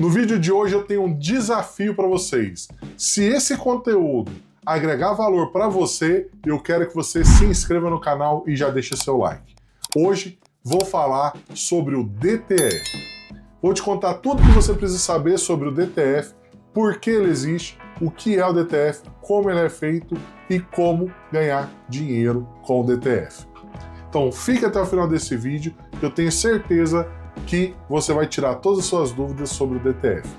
No vídeo de hoje eu tenho um desafio para vocês. Se esse conteúdo agregar valor para você, eu quero que você se inscreva no canal e já deixe seu like. Hoje vou falar sobre o DTF. Vou te contar tudo o que você precisa saber sobre o DTF, por que ele existe, o que é o DTF, como ele é feito e como ganhar dinheiro com o DTF. Então fique até o final desse vídeo, que eu tenho certeza que você vai tirar todas as suas dúvidas sobre o DTF.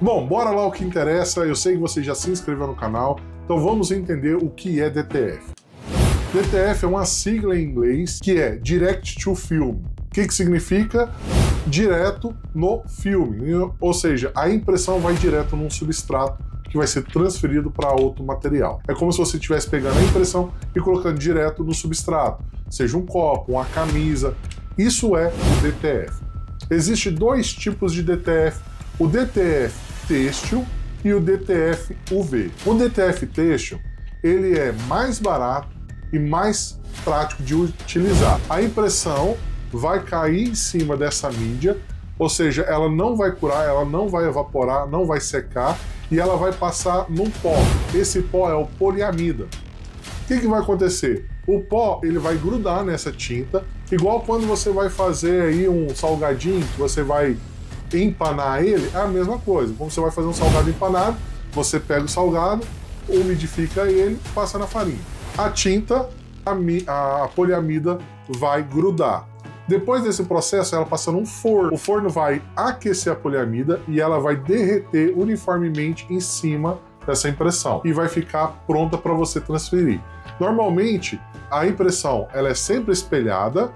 Bom, bora lá o que interessa. Eu sei que você já se inscreveu no canal, então vamos entender o que é DTF. DTF é uma sigla em inglês que é Direct to Film. O que significa? Direto no filme, ou seja, a impressão vai direto num substrato que vai ser transferido para outro material. É como se você estivesse pegando a impressão e colocando direto no substrato, seja um copo, uma camisa. Isso é o DTF. Existem dois tipos de DTF, o DTF têxtil e o DTF UV. O DTF têxtil, ele é mais barato e mais prático de utilizar. A impressão vai cair em cima dessa mídia, ou seja, ela não vai curar, ela não vai evaporar, não vai secar e ela vai passar num pó. Esse pó é o poliamida. O que vai acontecer? O pó ele vai grudar nessa tinta, igual quando você vai fazer aí um salgadinho, que você vai empanar ele, é a mesma coisa. Como você vai fazer um salgado empanado, você pega o salgado, umidifica ele, passa na farinha. A tinta, a poliamida vai grudar. Depois desse processo, ela passa num forno. O forno vai aquecer a poliamida e ela vai derreter uniformemente em cima dessa impressão e vai ficar pronta para você transferir. Normalmente, a impressão ela é sempre espelhada.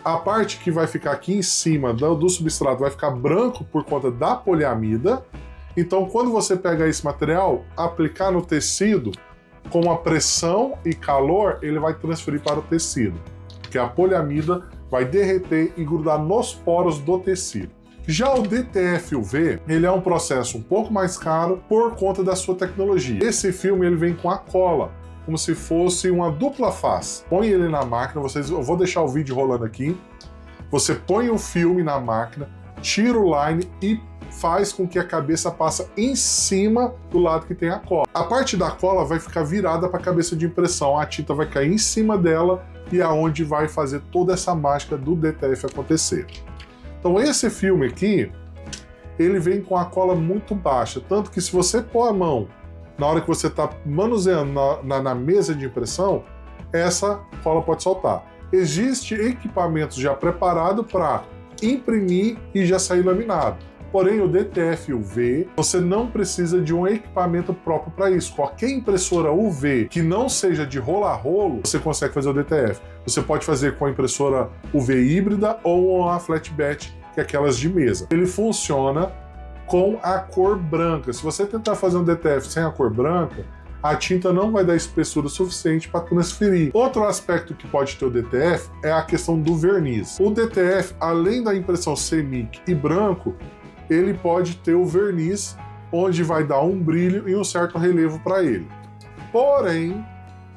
A parte que vai ficar aqui em cima do substrato vai ficar branco por conta da poliamida. Então, quando você pega esse material, aplicar no tecido, com a pressão e calor, ele vai transferir para o tecido, porque a poliamida vai derreter e grudar nos poros do tecido. Já o DTF UV, ele é um processo um pouco mais caro por conta da sua tecnologia. Esse filme ele vem com a cola, como se fosse uma dupla face. Põe ele na máquina, eu vou deixar o vídeo rolando aqui. Você põe o filme na máquina, tira o line e faz com que a cabeça passe em cima do lado que tem a cola. A parte da cola vai ficar virada para a cabeça de impressão, a tinta vai cair em cima dela e é onde vai fazer toda essa mágica do DTF acontecer. Então esse filme aqui, ele vem com a cola muito baixa, tanto que se você pôr a mão na hora que você está manuseando na mesa de impressão, essa cola pode soltar. Existe equipamentos já preparados para imprimir e já sair laminado. Porém, o DTF UV, você não precisa de um equipamento próprio para isso. Qualquer impressora UV que não seja de rolo a rolo, você consegue fazer o DTF. Você pode fazer com a impressora UV híbrida ou a flatbed, que é aquelas de mesa. Ele funciona com a cor branca. Se você tentar fazer um DTF sem a cor branca, a tinta não vai dar espessura suficiente para transferir. Outro aspecto que pode ter o DTF é a questão do verniz. O DTF, além da impressão semic e branco, ele pode ter o verniz, onde vai dar um brilho e um certo relevo para ele. Porém,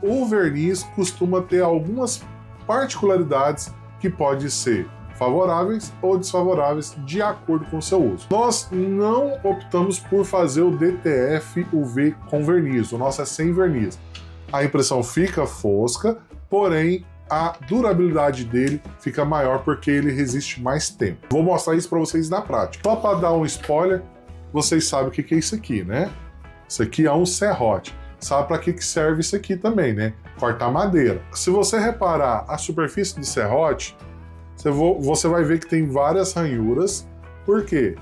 o verniz costuma ter algumas particularidades que podem ser favoráveis ou desfavoráveis de acordo com o seu uso. Nós não optamos por fazer o DTF UV com verniz, o nosso é sem verniz. A impressão fica fosca, porém a durabilidade dele fica maior porque ele resiste mais tempo. Vou mostrar isso para vocês na prática. Só para dar um spoiler, vocês sabem o que é isso aqui, né? Isso aqui é um serrote. Sabe para que serve isso aqui também, né? Cortar madeira. Se você reparar a superfície do serrote, você vai ver que tem várias ranhuras. Por quê?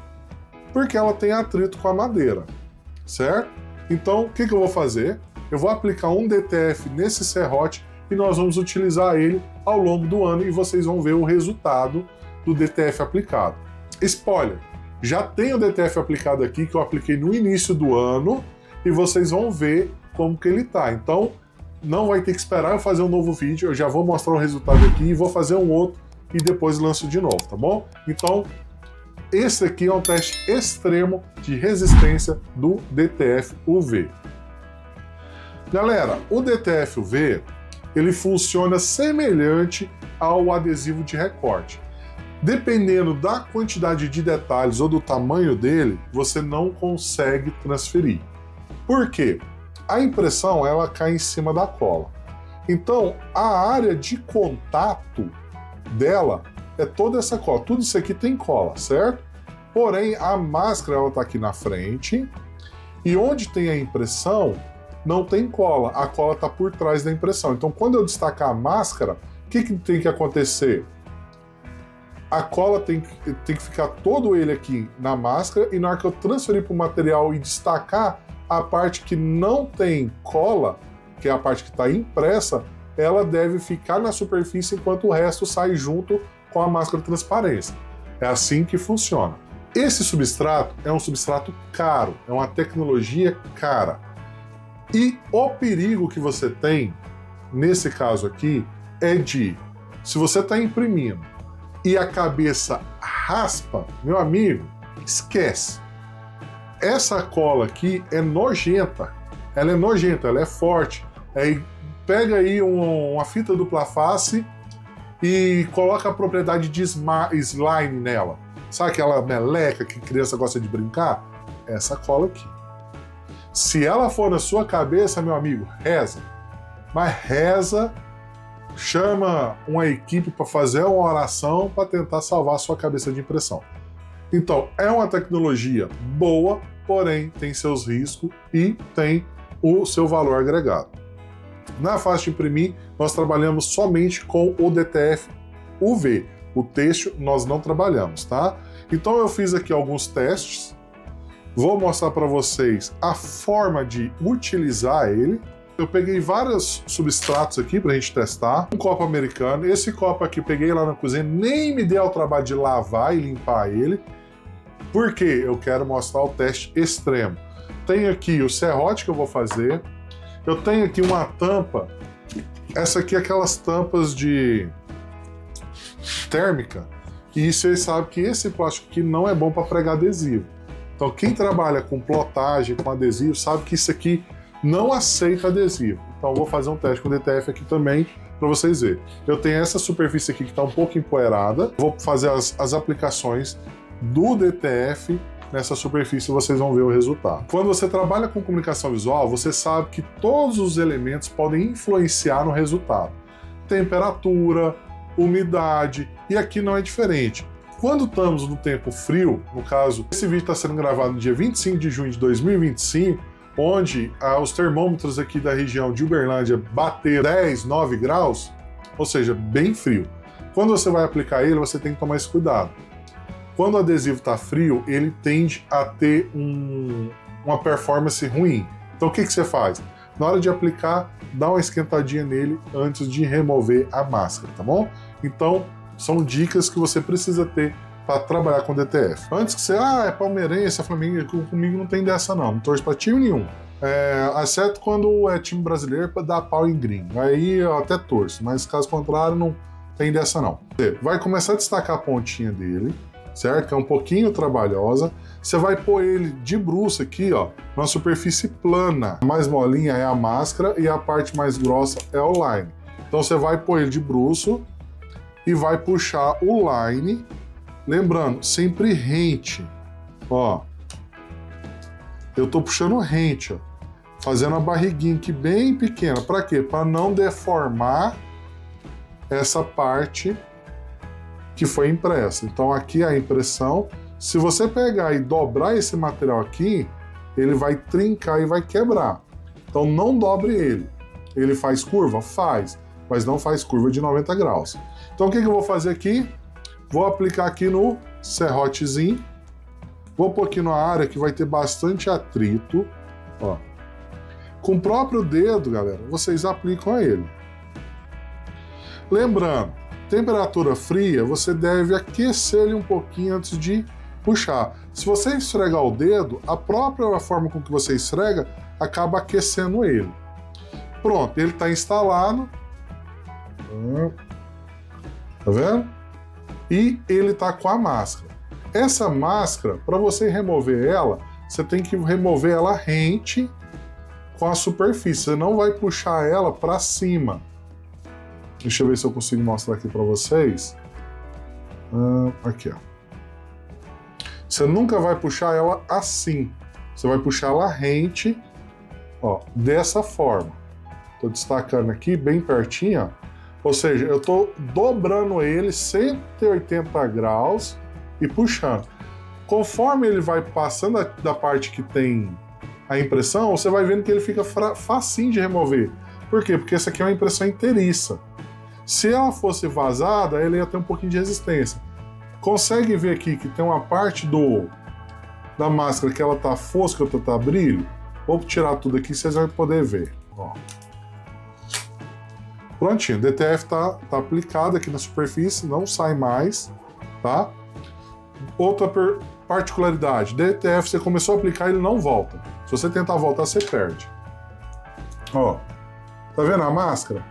Porque ela tem atrito com a madeira, certo? Então, o que eu vou fazer? Eu vou aplicar um DTF nesse serrote e nós vamos utilizar ele ao longo do ano e vocês vão ver o resultado do DTF aplicado. Spoiler, já tem o DTF aplicado aqui que eu apliquei no início do ano e vocês vão ver como que ele tá. Então, não vai ter que esperar eu fazer um novo vídeo, eu já vou mostrar o resultado aqui e vou fazer um outro e depois lanço de novo, tá bom? Então, esse aqui é um teste extremo de resistência do DTF UV. Galera, o DTF-UV, ele funciona semelhante ao adesivo de recorte. Dependendo da quantidade de detalhes ou do tamanho dele, você não consegue transferir. Por quê? A impressão, ela cai em cima da cola. Então, a área de contato dela é toda essa cola. Tudo isso aqui tem cola, certo? Porém, a máscara, ela está aqui na frente, e onde tem a impressão, não tem cola. A cola está por trás da impressão. Então, quando eu destacar a máscara, o que tem que acontecer? A cola tem que ficar todo ele aqui na máscara, e na hora que eu transferir para o material e destacar a parte que não tem cola, que é a parte que está impressa, ela deve ficar na superfície enquanto o resto sai junto com a máscara de transparência. É assim que funciona. Esse substrato é um substrato caro, é uma tecnologia cara. E o perigo que você tem, nesse caso aqui, é de, se você está imprimindo e a cabeça raspa, meu amigo, esquece. Essa cola aqui é nojenta. Ela é nojenta, ela é forte. Aí pega aí uma fita dupla face e coloca a propriedade de slime nela. Sabe aquela meleca que criança gosta de brincar? Essa cola aqui. Se ela for na sua cabeça, meu amigo, reza. Mas reza, chama uma equipe para fazer uma oração para tentar salvar a sua cabeça de impressão. Então, é uma tecnologia boa, porém tem seus riscos e tem o seu valor agregado. Na fase de imprimir, nós trabalhamos somente com o DTF-UV. O têxtil nós não trabalhamos, tá? Então eu fiz aqui alguns testes, vou mostrar para vocês a forma de utilizar ele. Eu peguei vários substratos aqui para a gente testar. Um copo americano, esse copo aqui peguei lá na cozinha, nem me dei ao trabalho de lavar e limpar ele, porque eu quero mostrar o teste extremo. Tenho aqui o serrote que eu vou fazer, eu tenho aqui uma tampa, essa aqui é aquelas tampas de térmica, e vocês sabem que esse plástico aqui não é bom para pregar adesivo. Então quem trabalha com plotagem, com adesivo, sabe que isso aqui não aceita adesivo. Então eu vou fazer um teste com o DTF aqui também, para vocês verem. Eu tenho essa superfície aqui que está um pouco empoeirada, vou fazer as aplicações do DTF nessa superfície, vocês vão ver o resultado. Quando você trabalha com comunicação visual, você sabe que todos os elementos podem influenciar no resultado. Temperatura, umidade, e aqui não é diferente. Quando estamos no tempo frio, no caso, esse vídeo está sendo gravado no dia 25 de junho de 2025, onde os termômetros aqui da região de Uberlândia bateram 10, 9 graus, ou seja, bem frio. Quando você vai aplicar ele, você tem que tomar esse cuidado. Quando o adesivo está frio, ele tende a ter uma performance ruim. Então o que você faz? Na hora de aplicar, dá uma esquentadinha nele antes de remover a máscara, tá bom? Então, são dicas que você precisa ter para trabalhar com DTF. Antes que você, é palmeirense, é Flamengo, comigo não tem dessa não torço para time nenhum. Exceto quando é time brasileiro para dar pau em gringo. Aí eu até torço, mas caso contrário, não tem dessa não. Você vai começar a destacar a pontinha dele, certo? Que é um pouquinho trabalhosa. Você vai pôr ele de bruço aqui, ó, numa superfície plana. A mais molinha é a máscara e a parte mais grossa é o line. Então você vai pôr ele de bruço e vai puxar o line, lembrando, sempre rente, ó. Eu tô puxando rente, ó, fazendo a barriguinha aqui bem pequena. Para quê? Para não deformar essa parte que foi impressa. Então aqui é a impressão. Se você pegar e dobrar esse material aqui, ele vai trincar e vai quebrar. Então não dobre ele. Ele faz curva? Faz, mas não faz curva de 90 graus. Então o que eu vou fazer aqui? Vou aplicar aqui no serrotezinho. Vou pôr aqui numa área que vai ter bastante atrito. Ó. Com o próprio dedo, galera, vocês aplicam a ele. Lembrando, temperatura fria, você deve aquecer ele um pouquinho antes de puxar. Se você esfregar o dedo, a própria forma com que você esfrega acaba aquecendo ele. Pronto, ele está instalado. Tá vendo? E ele está com a máscara. Essa máscara, para você remover ela, você tem que remover ela rente com a superfície, você não vai puxar ela para cima. Deixa eu ver se eu consigo mostrar aqui para vocês. Aqui, ó. Você nunca vai puxar ela assim. Você vai puxar ela rente, ó, dessa forma. Estou destacando aqui bem pertinho, ó. Ou seja, eu estou dobrando ele 180 graus e puxando. Conforme ele vai passando da parte que tem a impressão, você vai vendo que ele fica facinho de remover. Por quê? Porque essa aqui é uma impressão inteiriça. Se ela fosse vazada, ela ia ter um pouquinho de resistência. Consegue ver aqui que tem uma parte da máscara que ela tá fosca, outra tá brilho? Vou tirar tudo aqui, vocês vão poder ver. Ó. Prontinho, o DTF tá aplicado aqui na superfície, não sai mais, tá? Outra particularidade, DTF você começou a aplicar, ele não volta. Se você tentar voltar, você perde. Ó, tá vendo a máscara?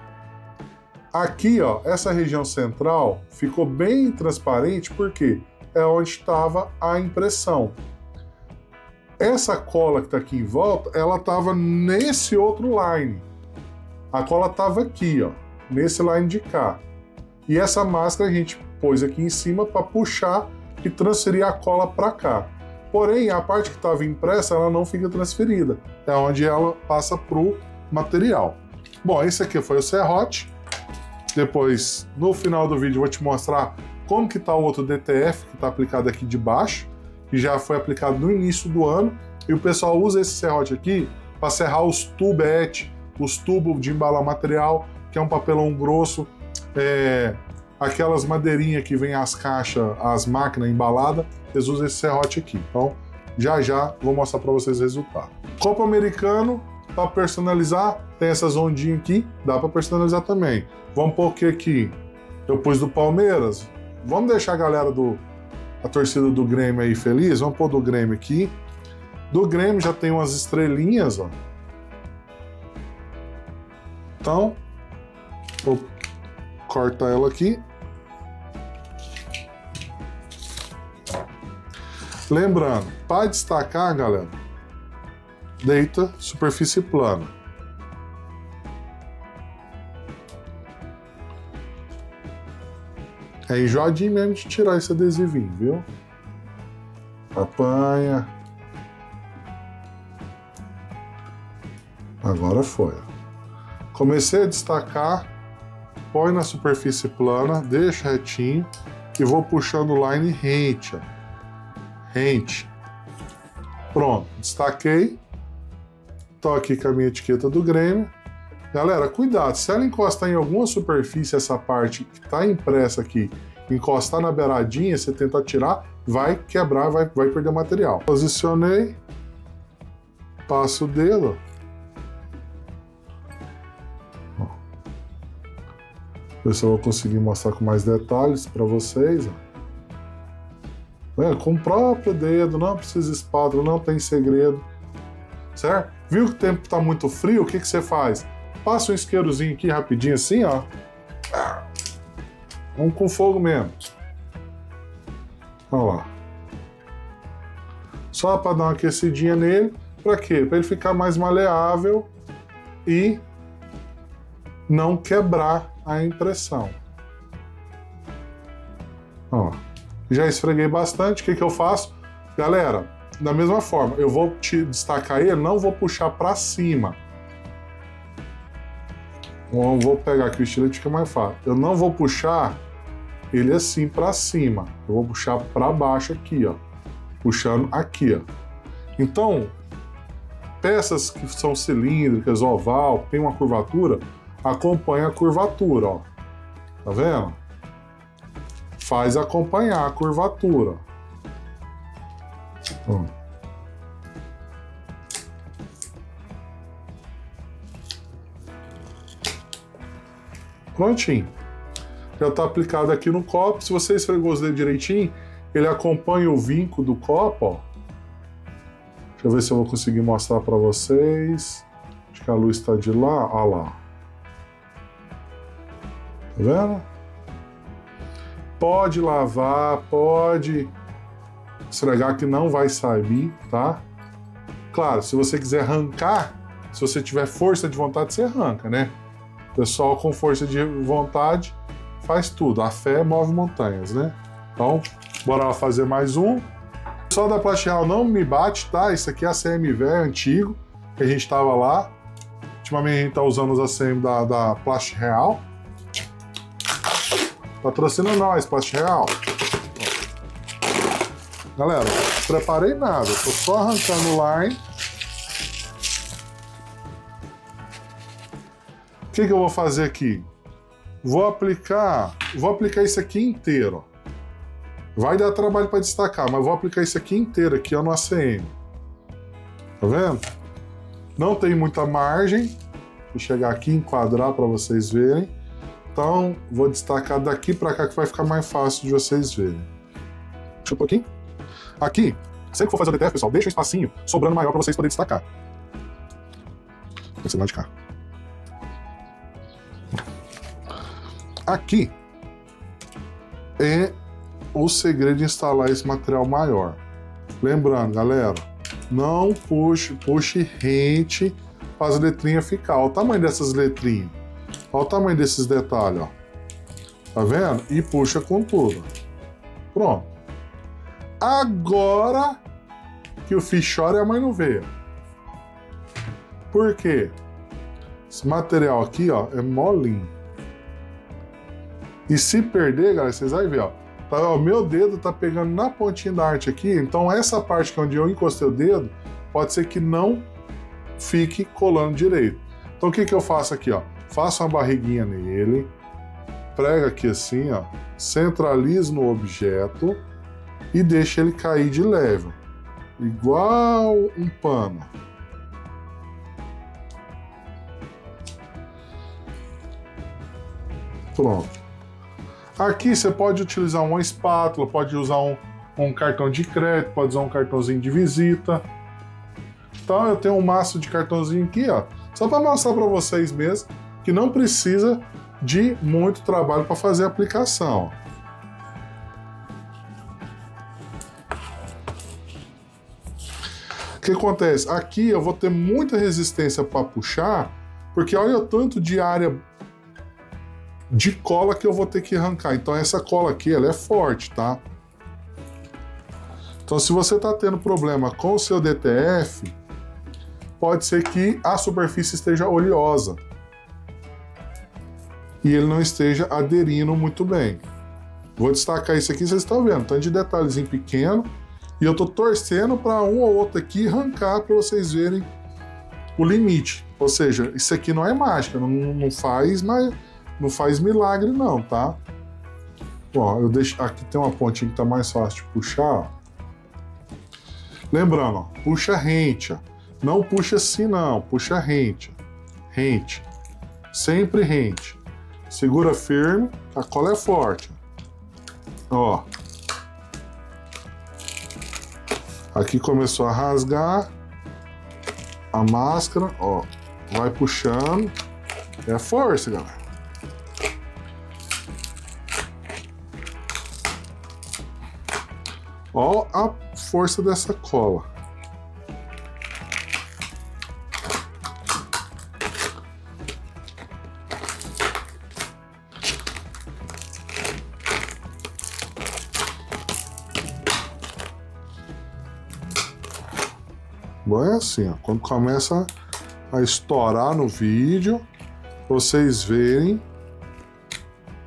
Aqui, ó, essa região central ficou bem transparente, porque é onde estava a impressão. Essa cola que está aqui em volta, ela estava nesse outro line. A cola estava aqui, ó, nesse line de cá. E essa máscara a gente pôs aqui em cima para puxar e transferir a cola para cá. Porém, a parte que estava impressa, ela não fica transferida. É onde ela passa para o material. Bom, esse aqui foi o serrote. Depois, no final do vídeo, eu vou te mostrar como que está o outro DTF que está aplicado aqui de baixo, que já foi aplicado no início do ano. E o pessoal usa esse serrote aqui para serrar os tubetes, os tubos de embalar material, que é um papelão grosso, aquelas madeirinhas que vem as caixas, as máquinas embaladas, eles usam esse serrote aqui. Então, já vou mostrar para vocês o resultado. Copo americano, para personalizar, tem essas ondinhas aqui, dá para personalizar também. Vamos pôr o que aqui? Eu pus do Palmeiras. Vamos deixar a galera a torcida do Grêmio aí feliz? Vamos pôr do Grêmio aqui. Do Grêmio já tem umas estrelinhas, ó. Então, vou cortar ela aqui. Lembrando, para destacar, galera, deita superfície plana. É enjoadinho mesmo de tirar esse adesivinho, viu? Apanha. Agora foi. Comecei a destacar, põe na superfície plana, deixa retinho e vou puxando o line rente, ó. Rente. Pronto, destaquei. Tô aqui com a minha etiqueta do Grêmio. Galera, cuidado, se ela encostar em alguma superfície, essa parte que está impressa aqui, encostar na beiradinha, você tentar tirar, vai quebrar, vai perder o material. Posicionei, passo o dedo. Ver se eu vou conseguir mostrar com mais detalhes para vocês. Com o próprio dedo, não precisa espátula, não tem segredo. Certo? Viu que o tempo está muito frio? O que você faz? Passa um isqueirozinho aqui rapidinho assim, ó. Vamos com fogo mesmo. Olha lá. Só para dar uma aquecidinha nele. Para quê? Para ele ficar mais maleável e não quebrar a impressão. Ó. Já esfreguei bastante. O que eu faço? Galera, da mesma forma, eu vou destacar ele, não vou puxar para cima. Eu vou pegar aqui o estilete que é mais fácil. Eu não vou puxar ele assim para cima. Eu vou puxar para baixo aqui, ó. Puxando aqui, ó. Então, peças que são cilíndricas, oval, tem uma curvatura, acompanha a curvatura, ó. Tá vendo? Faz acompanhar a curvatura. Prontinho. Já está aplicado aqui no copo. Se você esfregou os dedos direitinho, ele acompanha o vinco do copo, ó. Deixa eu ver se eu vou conseguir mostrar para vocês. Acho que a luz está de lá. Olha lá. Tá vendo? Pode lavar, pode esfregar que não vai sair, tá? Claro, se você quiser arrancar se você tiver força de vontade, você arranca, né? O pessoal com força de vontade faz tudo. A fé move montanhas, né? Então, bora lá fazer mais um. O pessoal da Plast Real não me bate, tá? Isso aqui é ACM velho, antigo, que a gente tava lá. Ultimamente a gente tá usando os ACM da Plast Real. Patrocina nós, Plast Real. Galera, não preparei nada, tô só arrancando o line. O que eu vou fazer aqui? Vou aplicar isso aqui inteiro. Vai dar trabalho para destacar, mas vou aplicar isso aqui inteiro aqui, ó, no ACM. Tá vendo? Não tem muita margem. Vou chegar aqui e enquadrar para vocês verem. Então, vou destacar daqui para cá que vai ficar mais fácil de vocês verem. Deixa eu pôr aqui. Aqui, sempre que for fazer o DTF, pessoal, deixa um espacinho sobrando maior para vocês poderem destacar. Esse lado de cá. Aqui é o segredo de instalar esse material maior. Lembrando, galera, não puxe rente para as letrinhas ficar. Olha o tamanho dessas letrinhas. Olha o tamanho desses detalhes, ó. Tá vendo? E puxa com tudo. Pronto. Agora que o filho chora e a mãe não vê. Por quê? Esse material aqui, ó, é molinho. E se perder, galera, vocês vão ver, ó. Tá, ó, meu dedo tá pegando na pontinha da arte aqui, então essa parte que é onde eu encostei o dedo, pode ser que não fique colando direito. Então o que eu faço aqui, ó? Faço uma barriguinha nele, prego aqui assim, ó, centralizo no objeto e deixo ele cair de leve, igual um pano. Pronto. Aqui você pode utilizar uma espátula, pode usar um cartão de crédito, pode usar um cartãozinho de visita. Então eu tenho um maço de cartãozinho aqui, ó, só para mostrar para vocês mesmo que não precisa de muito trabalho para fazer a aplicação. O que acontece? Aqui eu vou ter muita resistência para puxar, porque olha o tanto de área de cola que eu vou ter que arrancar. Então essa cola aqui, ela é forte, tá? Então se você está tendo problema com o seu DTF, pode ser que a superfície esteja oleosa e ele não esteja aderindo muito bem. Vou destacar isso aqui, vocês estão vendo, tanto de detalhezinho pequeno, e eu estou torcendo para um ou outro aqui arrancar para vocês verem o limite. Ou seja, isso aqui não é mágica, não faz milagre não, tá? Ó, eu deixo aqui, tem uma pontinha que tá mais fácil de puxar. Lembrando, ó, puxa rente, ó. Não puxa assim não, puxa rente. Rente. Sempre rente. Segura firme, a cola é forte. Ó. Aqui começou a rasgar a máscara, ó. Vai puxando. É força, galera. Ó a força dessa cola. Bom, é assim, ó, quando começa a estourar no vídeo, vocês verem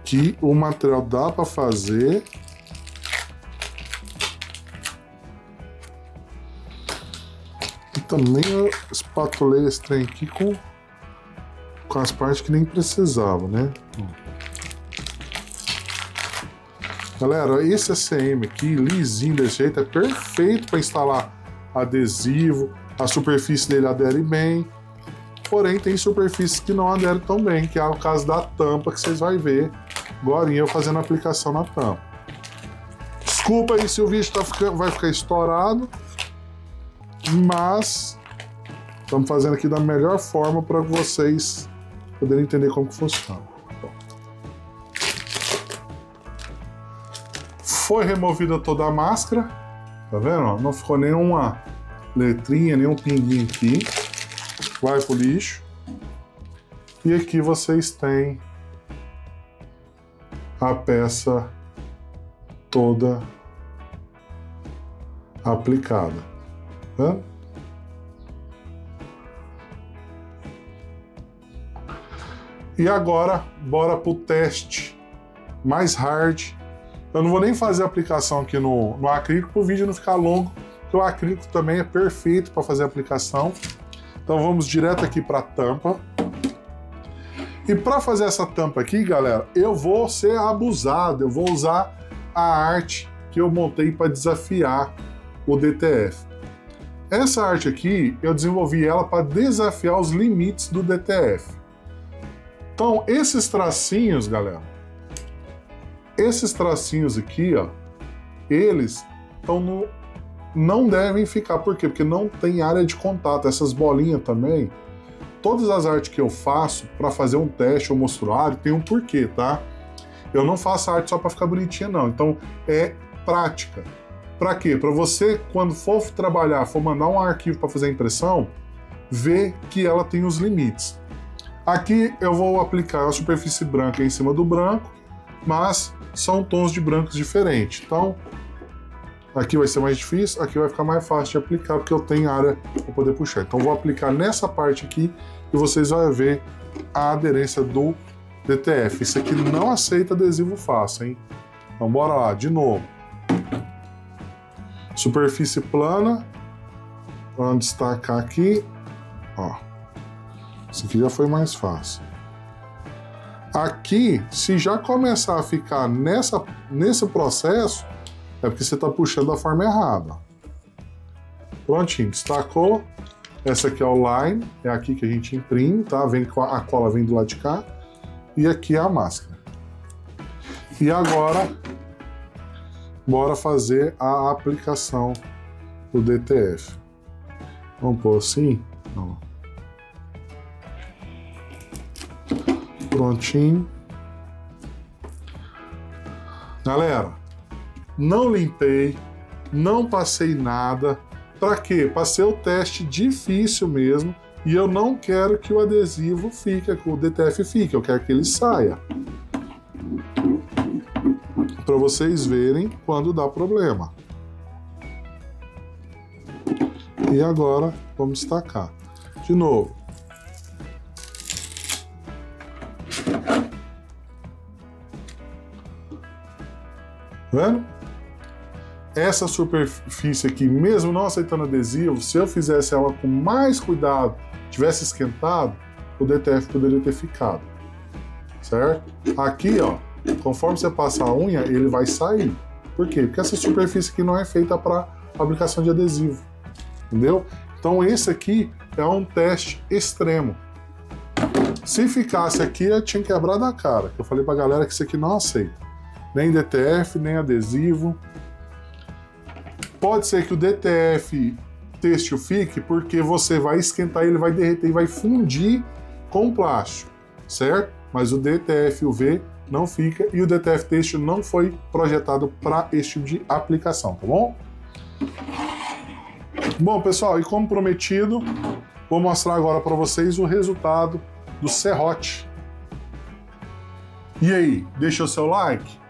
que o material dá para fazer. E também eu espatulei esse trem aqui com as partes que nem precisava, né? Galera, esse ACM aqui, lisinho desse jeito, é perfeito para instalar adesivo, a superfície dele adere bem, porém tem superfícies que não aderem tão bem, que é o caso da tampa que vocês vão ver agora eu fazendo a aplicação na tampa. Desculpa aí se o vídeo vai ficar estourado, mas estamos fazendo aqui da melhor forma para vocês poderem entender como que funciona. Foi removida toda a máscara, tá vendo? Não ficou nenhuma letrinha, nenhum pinguinho aqui. vai pro lixo. E aqui vocês têm a peça toda aplicada. Tá? E agora, bora pro teste mais hard. Eu não vou nem fazer a aplicação aqui no acrílico para o vídeo não ficar longo, porque o acrílico também é perfeito para fazer a aplicação. Então vamos direto aqui para a tampa. E para fazer essa tampa aqui, galera, eu vou ser abusado, eu vou usar a arte que eu montei para desafiar o DTF. Essa arte aqui, eu desenvolvi ela para desafiar os limites do DTF. Então, esses tracinhos, galera, esses tracinhos aqui, ó, eles não devem ficar. Por quê? Porque não tem área de contato. Essas bolinhas também, todas as artes que eu faço para fazer um teste ou mostruário, tem um porquê, tá? Eu não faço arte só para ficar bonitinha, não. Então, é prática. Para quê? Para você, quando for trabalhar, for mandar um arquivo para fazer a impressão, ver que ela tem os limites. Aqui eu vou aplicar a superfície branca em cima do branco, mas são tons de brancos diferentes. Então, aqui vai ser mais difícil, aqui vai ficar mais fácil de aplicar, porque eu tenho área para poder puxar. Então, vou aplicar nessa parte aqui e vocês vão ver a aderência do DTF. Isso aqui não aceita adesivo fácil, hein? Então, bora lá, de novo. Superfície plana. Vamos destacar aqui. Ó. Isso aqui já foi mais fácil. Aqui, se já começar a ficar nesse processo, é porque você está puxando da forma errada. Prontinho, destacou. Essa aqui é o line, é aqui que a gente imprime, tá? A cola vem do lado de cá. E aqui é a máscara. E agora, bora fazer a aplicação do DTF. Vamos pôr assim? Não. Prontinho. Galera, não limpei, não passei nada. Para quê? Passei o teste difícil mesmo e eu não quero que o adesivo fique, que o DTF fique, eu quero que ele saia. Para vocês verem quando dá problema. E agora vamos destacar. De novo. Vendo? Essa superfície aqui, mesmo não aceitando adesivo, se eu fizesse ela com mais cuidado, tivesse esquentado, o DTF poderia ter ficado, certo? Aqui, ó, conforme você passa a unha, ele vai sair. Por quê? Porque essa superfície aqui não é feita para aplicação de adesivo, entendeu? Então esse aqui é um teste extremo. Se ficasse aqui, eu tinha quebrado a cara, que eu falei pra galera que isso aqui não aceita. Nem DTF, nem adesivo. Pode ser que o DTF têxtil fique porque você vai esquentar, ele vai derreter e vai fundir com o plástico, certo? Mas o DTF UV não fica e o DTF têxtil não foi projetado para esse tipo de aplicação, tá bom? Bom, pessoal, e como prometido, vou mostrar agora para vocês o resultado do serrote. E aí, deixa o seu like?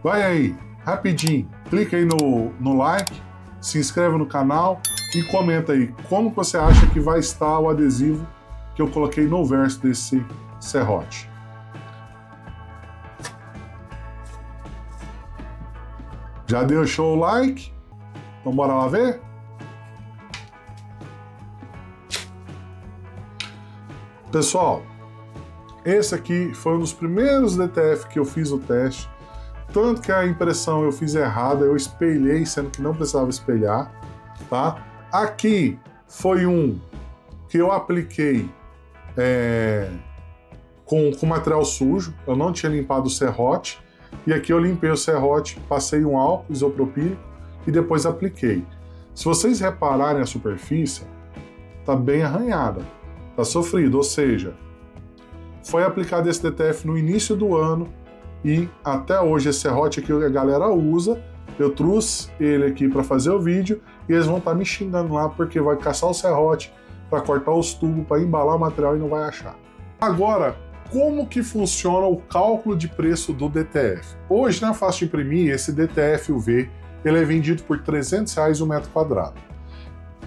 Vai aí, rapidinho, clica aí no like, se inscreve no canal e comenta aí como você acha que vai estar o adesivo que eu coloquei no verso desse serrote. Já deu show o like? Então bora lá ver? Pessoal, esse aqui foi um dos primeiros DTF que eu fiz o teste. Tanto que a impressão eu fiz errada, eu espelhei, sendo que não precisava espelhar, tá? Aqui foi um que eu apliquei com material sujo, eu não tinha limpado o serrote, e aqui eu limpei o serrote, passei um álcool isopropílico e depois apliquei. Se vocês repararem a superfície, tá bem arranhada, tá sofrido, ou seja, foi aplicado esse DTF no início do ano, e até hoje esse serrote aqui a galera usa. Eu trouxe ele aqui para fazer o vídeo e eles vão estar me xingando lá porque vai caçar o serrote para cortar os tubos, para embalar o material e não vai achar. Agora, como que funciona o cálculo de preço do DTF? Hoje, na Fácil de Imprimir, esse DTF UV ele é vendido por R$300 o metro quadrado.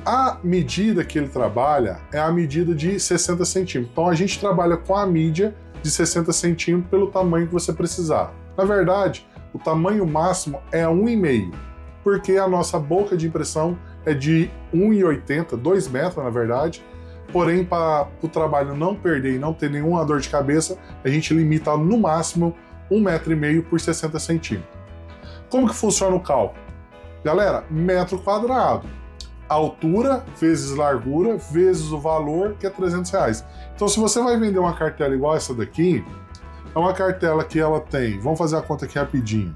A medida que ele trabalha é a medida de 60 centímetros. Então a gente trabalha com a mídia de 60 centímetros pelo tamanho que você precisar. Na verdade, o tamanho máximo é 1,5, porque a nossa boca de impressão é de 1,80, 2 metros na verdade. Porém, para o trabalho não perder e não ter nenhuma dor de cabeça, a gente limita no máximo 1,5 metro por 60 centímetros. Como que funciona o cálculo? Galera, metro quadrado. Altura vezes largura vezes o valor, que é R$300. Então, se você vai vender uma cartela igual essa daqui, é uma cartela que ela tem... Vamos fazer a conta aqui rapidinho.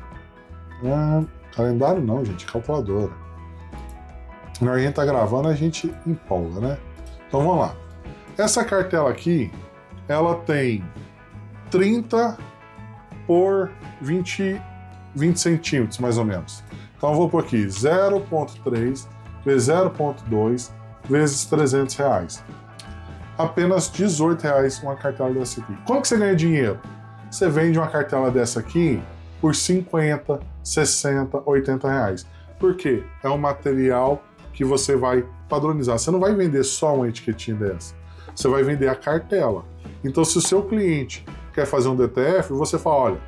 Calendário não, gente, calculadora. Na hora que a gente tá gravando, a gente empolga, né? Então, vamos lá. Essa cartela aqui, ela tem 30 por 20 centímetros, mais ou menos. Então, eu vou pôr aqui 0,3 vezes 0,2 vezes R$300. Apenas R$18 uma cartela dessa aqui. Como que você ganha dinheiro? Você vende uma cartela dessa aqui por 50, 60, R$80. Por quê? É um material que você vai padronizar. Você não vai vender só uma etiquetinha dessa. Você vai vender a cartela. Então, se o seu cliente quer fazer um DTF, você fala, olha,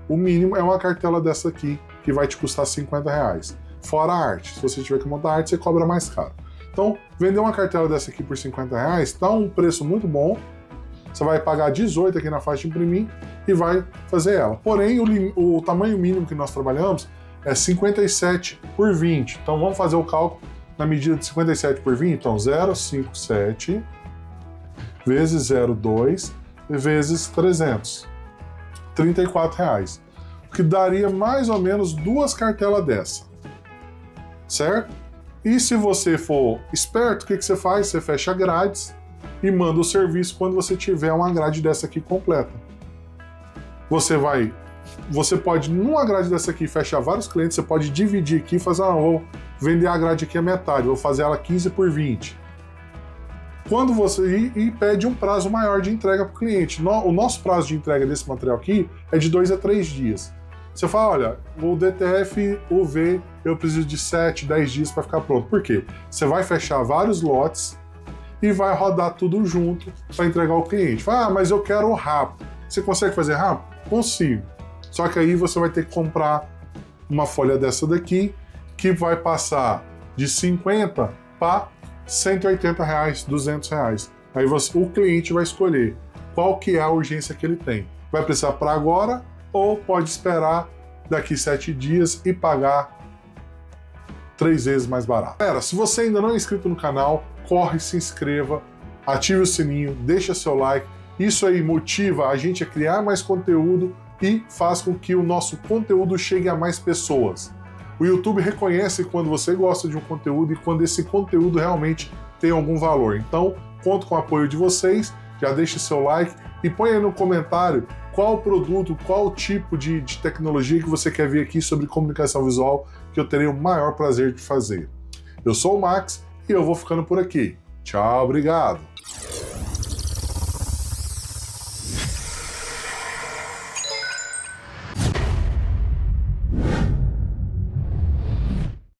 o mínimo é uma cartela dessa aqui, que vai te custar R$50. Fora a arte. Se você tiver que montar arte, você cobra mais caro. Então, vender uma cartela dessa aqui por R$50 está um preço muito bom. Você vai pagar 18 aqui na Fácil de Imprimir e vai fazer ela. Porém, o tamanho mínimo que nós trabalhamos é 57 por 20. Então, vamos fazer o cálculo na medida de 57 por 20. Então, 0,57 vezes 0,2 vezes 300. R$34. O que daria mais ou menos 2 cartelas dessa. Certo? E se você for esperto, o que você faz? Você fecha grades e manda o serviço quando você tiver uma grade dessa aqui completa. Você pode, numa grade dessa aqui, fechar vários clientes, você pode dividir aqui e fazer, vou vender a grade aqui a metade, vou fazer ela 15 por 20. Quando você e pede um prazo maior de entrega para o cliente. O nosso prazo de entrega desse material aqui é de 2 a 3 dias. Você fala, olha, o DTF UV eu preciso de 7, 10 dias para ficar pronto. Por quê? Você vai fechar vários lotes e vai rodar tudo junto para entregar ao cliente. Fala, mas eu quero rápido. Você consegue fazer rápido? Consigo. Só que aí você vai ter que comprar uma folha dessa daqui que vai passar de 50 para R$180, R$200. Aí o cliente vai escolher qual que é a urgência que ele tem. Vai precisar para agora ou pode esperar daqui 7 dias e pagar 3 vezes mais barato. Galera, se você ainda não é inscrito no canal, corre, se inscreva, ative o sininho, deixa seu like. Isso aí motiva a gente a criar mais conteúdo e faz com que o nosso conteúdo chegue a mais pessoas. O YouTube reconhece quando você gosta de um conteúdo e quando esse conteúdo realmente tem algum valor. Então, conto com o apoio de vocês, já deixe seu like e põe aí no comentário qual produto, qual tipo de tecnologia que você quer ver aqui sobre comunicação visual, que eu terei o maior prazer de fazer. Eu sou o Max e eu vou ficando por aqui. Tchau, obrigado!